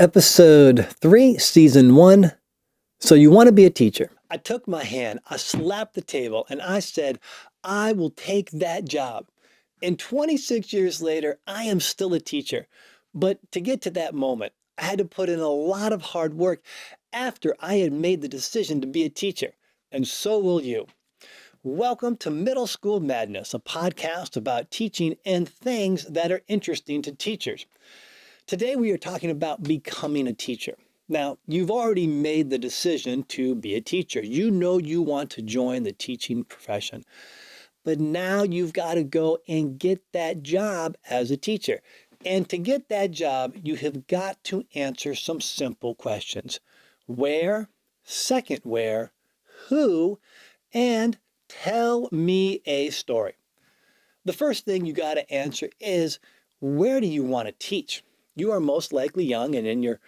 Episode 3, Season 1. So you want to be a teacher. I took my hand, I slapped the table, and I said, I will take that job. And 26 years later, I am still a teacher. But to get to that moment, I had to put in a lot of hard work after I had made the decision to be a teacher. And so will you. Welcome to Middle School Madness, a podcast about teaching and things that are interesting to teachers. Today we are talking about becoming a teacher. Now, you've already made the decision to be a teacher. You know you want to join the teaching profession. But now you've got to go and get that job as a teacher. And to get that job, you have got to answer some simple questions. Where, second where, who, and tell me a story. The first thing you got to answer is, where do you want to teach? You are most likely young and in your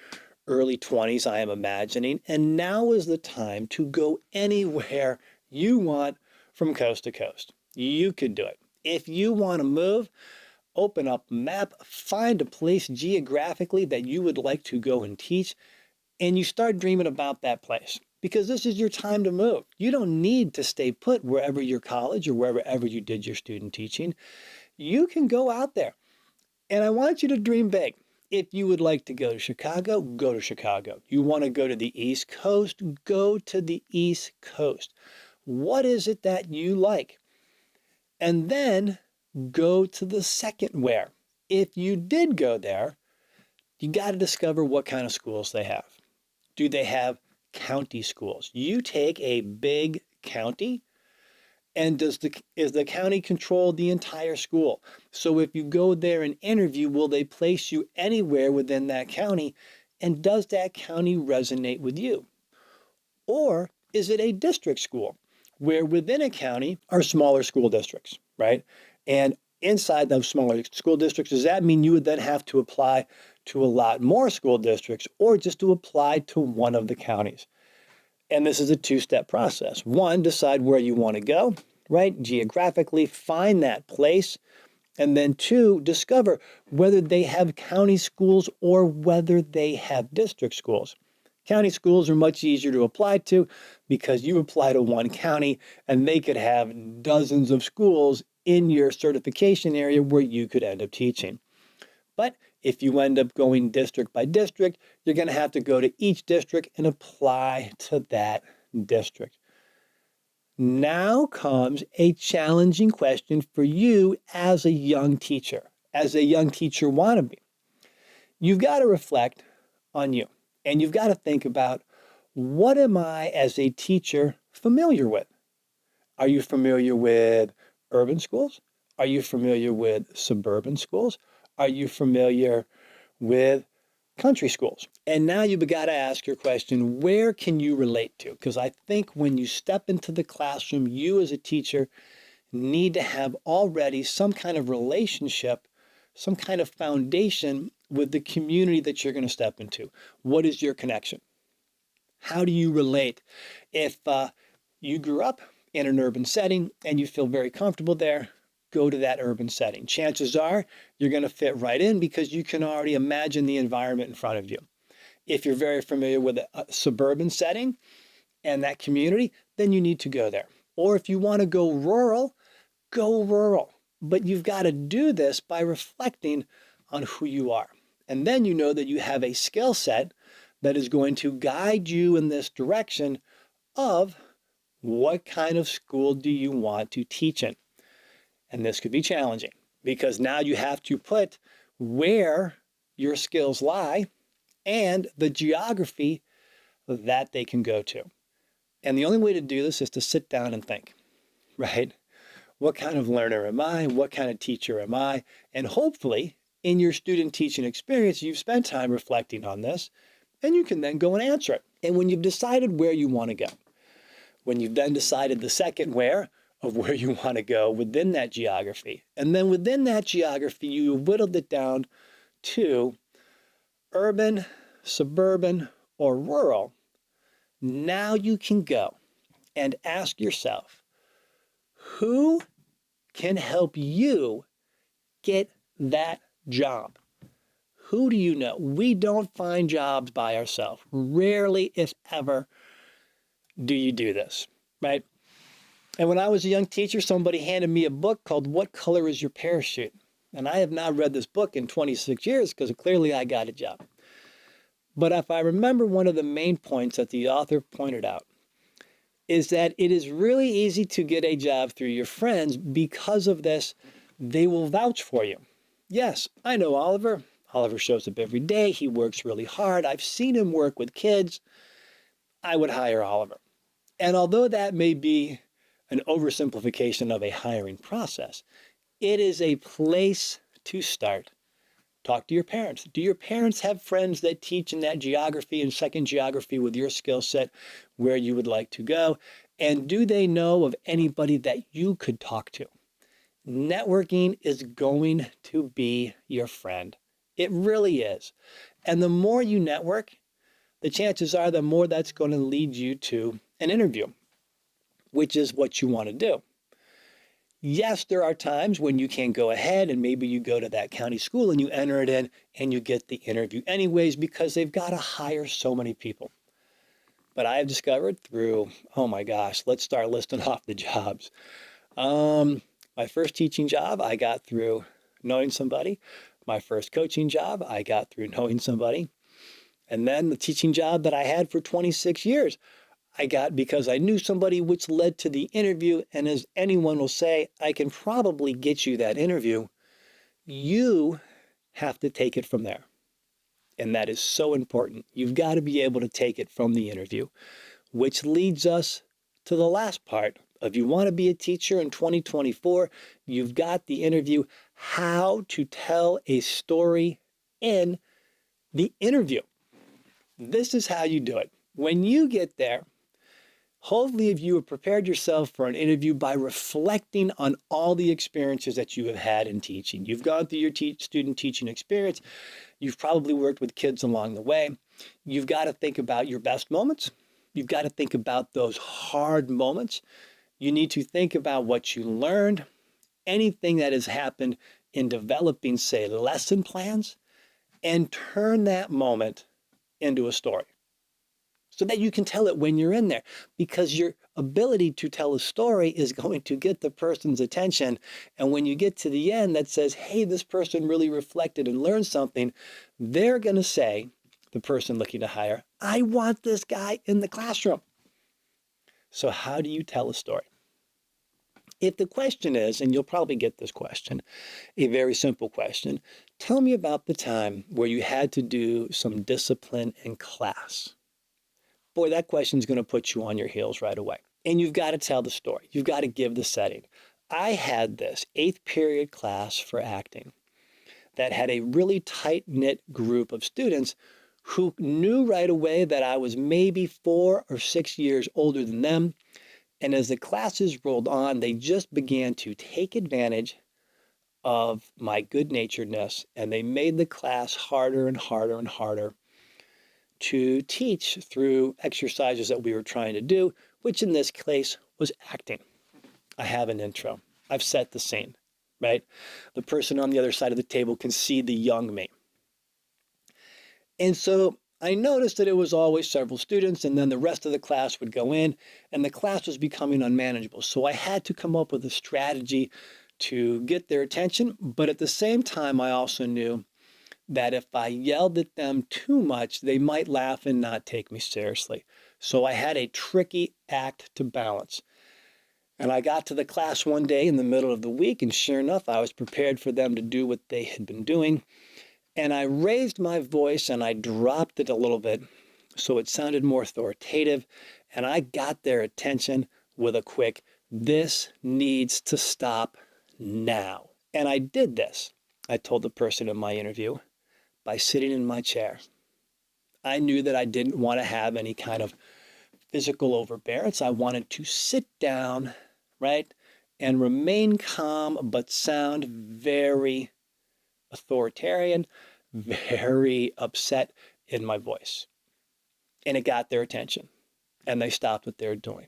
early 20s, I am imagining, and now is the time to go anywhere you want from coast to coast. You can do it. If you want to move, open up a map, find a place geographically that you would like to go and teach, and you start dreaming about that place. Because this is your time to move. You don't need to stay put wherever your college or wherever you did your student teaching. You can go out there. And I want you to dream big. If you would like to go to Chicago, go to Chicago. You want to go to the East Coast, go to the East Coast. What is it that you like? And then go to the second where. If you did go there, you got to discover what kind of schools they have. Do they have county schools? You take a big county, and is the county control the entire school? So if you go there and interview, will they place you anywhere within that county? And does that county resonate with you? Or is it a district school where within a county are smaller school districts, right? And inside those smaller school districts, does that mean you would then have to apply to a lot more school districts or just to apply to one of the counties? And this is a two-step process. One, decide where you want to go, right? Geographically, find that place. And then two, discover whether they have county schools or whether they have district schools. County schools are much easier to apply to because you apply to one county and they could have dozens of schools in your certification area where you could end up teaching. But if you end up going district by district, you're going to have to go to each district and apply to that district. Now comes a challenging question for you as a young teacher wannabe. You've got to reflect on you, and you've got to think about, what am I as a teacher familiar with? Are you familiar with urban schools? Are you familiar with suburban schools? Are you familiar with country schools? And now you've got to ask your question, where can you relate to? Because I think when you step into the classroom, you as a teacher need to have already some kind of relationship, some kind of foundation with the community that you're going to step into. What is your connection? How do you relate? If you grew up in an urban setting and you feel very comfortable there, go to that urban setting. Chances are you're going to fit right in because you can already imagine the environment in front of you. If you're very familiar with a suburban setting and that community, then you need to go there. Or if you want to go rural, go rural. But you've got to do this by reflecting on who you are. And then you know that you have a skill set that is going to guide you in this direction of what kind of school do you want to teach in. And this could be challenging because now you have to put where your skills lie and the geography that they can go to. And the only way to do this is to sit down and think, right? What kind of learner am I? What kind of teacher am I? And hopefully in your student teaching experience, you've spent time reflecting on this, and you can then go and answer it. And when you've decided where you want to go, when you've then decided the second where of where you want to go within that geography, and then within that geography, you whittled it down to urban, suburban, or rural, now you can go and ask yourself, who can help you get that job? Who do you know? We don't find jobs by ourselves. Rarely, if ever, do you do this, right? And when I was a young teacher, somebody handed me a book called What Color is Your Parachute? And I have not read this book in 26 years because clearly I got a job. But if I remember, one of the main points that the author pointed out is that it is really easy to get a job through your friends. Because of this, they will vouch for you. Yes, I know Oliver. Oliver shows up every day. He works really hard. I've seen him work with kids. I would hire Oliver. And although that may be an oversimplification of a hiring process, it is a place to start. Talk to your parents. Do your parents have friends that teach in that geography and second geography with your skill set where you would like to go? And do they know of anybody that you could talk to? Networking is going to be your friend. It really is. And the more you network, the chances are the more that's going to lead you to an interview, which is what you want to do. Yes, there are times when you can go ahead and maybe you go to that county school and you enter it in and you get the interview anyways because they've got to hire so many people. But I have discovered through, oh my gosh, let's start listing off the jobs. My first teaching job, I got through knowing somebody. My first coaching job, I got through knowing somebody. And then the teaching job that I had for 26 years, I got because I knew somebody, which led to the interview. And as anyone will say, I can probably get you that interview. You have to take it from there. And that is so important. You've got to be able to take it from the interview, which leads us to the last part. If you want to be a teacher in 2024, you've got the interview, how to tell a story in the interview. This is how you do it. When you get there, hopefully if you have prepared yourself for an interview by reflecting on all the experiences that you have had in teaching. You've gone through your student teaching experience. You've probably worked with kids along the way. You've got to think about your best moments. You've got to think about those hard moments. You need to think about what you learned, anything that has happened in developing, say, lesson plans, and turn that moment into a story so that you can tell it when you're in there, because your ability to tell a story is going to get the person's attention. And when you get to the end that says, hey, this person really reflected and learned something, they're going to say, the person looking to hire, I want this guy in the classroom. So how do you tell a story? If the question is, and you'll probably get this question, a very simple question, tell me about the time where you had to do some discipline in class. Boy, that question is going to put you on your heels right away. And you've got to tell the story. You've got to give the setting. I had this 8th period class for acting that had a really tight-knit group of students who knew right away that I was maybe 4 or 6 years older than them. And as the classes rolled on, they just began to take advantage of my good-naturedness, and they made the class harder and harder and harder to teach through exercises that we were trying to do, which in this case was acting. I have an intro. I've set the scene, right? The person on the other side of the table can see the young me. And so I noticed that it was always several students, and then the rest of the class would go in, and the class was becoming unmanageable. So I had to come up with a strategy to get their attention, but at the same time, I also knew that if I yelled at them too much, they might laugh and not take me seriously. So I had a tricky act to balance. And I got to the class one day in the middle of the week, and sure enough, I was prepared for them to do what they had been doing. And I raised my voice and I dropped it a little bit so it sounded more authoritative. And I got their attention with a quick, this needs to stop now. And I did this, I told the person in my interview, by sitting in my chair. I knew that I didn't want to have any kind of physical overbearance. I wanted to sit down, right, and remain calm, but sound very authoritarian, very upset in my voice. And it got their attention, and they stopped what they were doing.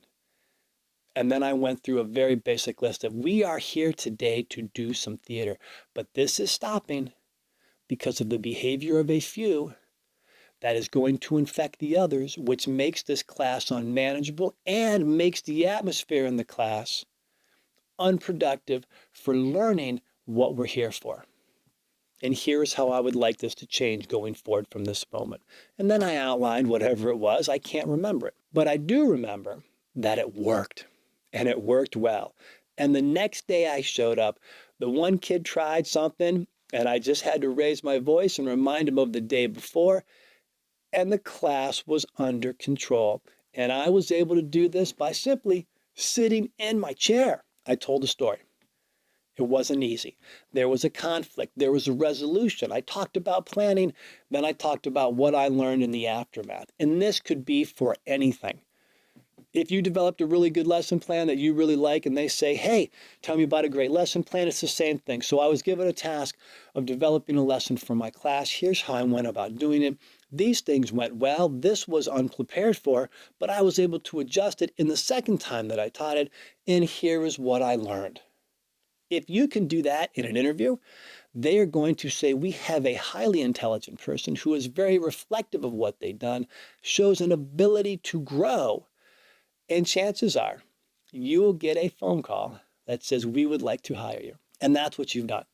And then I went through a very basic list of, we are here today to do some theater, but this is stopping. because of the behavior of a few that is going to infect the others, which makes this class unmanageable and makes the atmosphere in the class unproductive for learning what we're here for. And here's how I would like this to change going forward from this moment. And then I outlined whatever it was. I can't remember it. But I do remember that it worked, and it worked well. And the next day I showed up, the one kid tried something, and I just had to raise my voice and remind him of the day before, and the class was under control. And I was able to do this by simply sitting in my chair. I told a story. It wasn't easy. There was a conflict. There was a resolution. I talked about planning. Then I talked about what I learned in the aftermath. And this could be for anything. If you developed a really good lesson plan that you really like and they say, hey, tell me about a great lesson plan, it's the same thing. So I was given a task of developing a lesson for my class. Here's how I went about doing it. These things went well. This was unprepared for, but I was able to adjust it in the second time that I taught it. And here is what I learned. If you can do that in an interview, they are going to say, we have a highly intelligent person who is very reflective of what they've done, shows an ability to grow. And chances are you will get a phone call that says, we would like to hire you. And that's what you've done.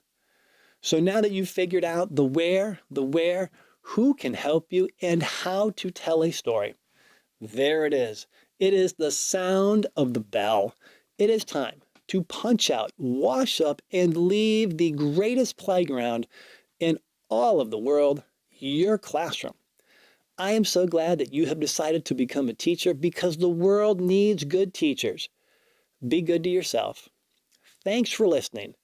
So now that you've figured out the where, who can help you, and how to tell a story, there it is. It is the sound of the bell. It is time to punch out, wash up, and leave the greatest playground in all of the world, your classroom. I am so glad that you have decided to become a teacher because the world needs good teachers. Be good to yourself. Thanks for listening,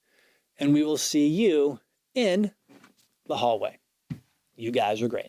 and we will see you in the hallway. You guys are great.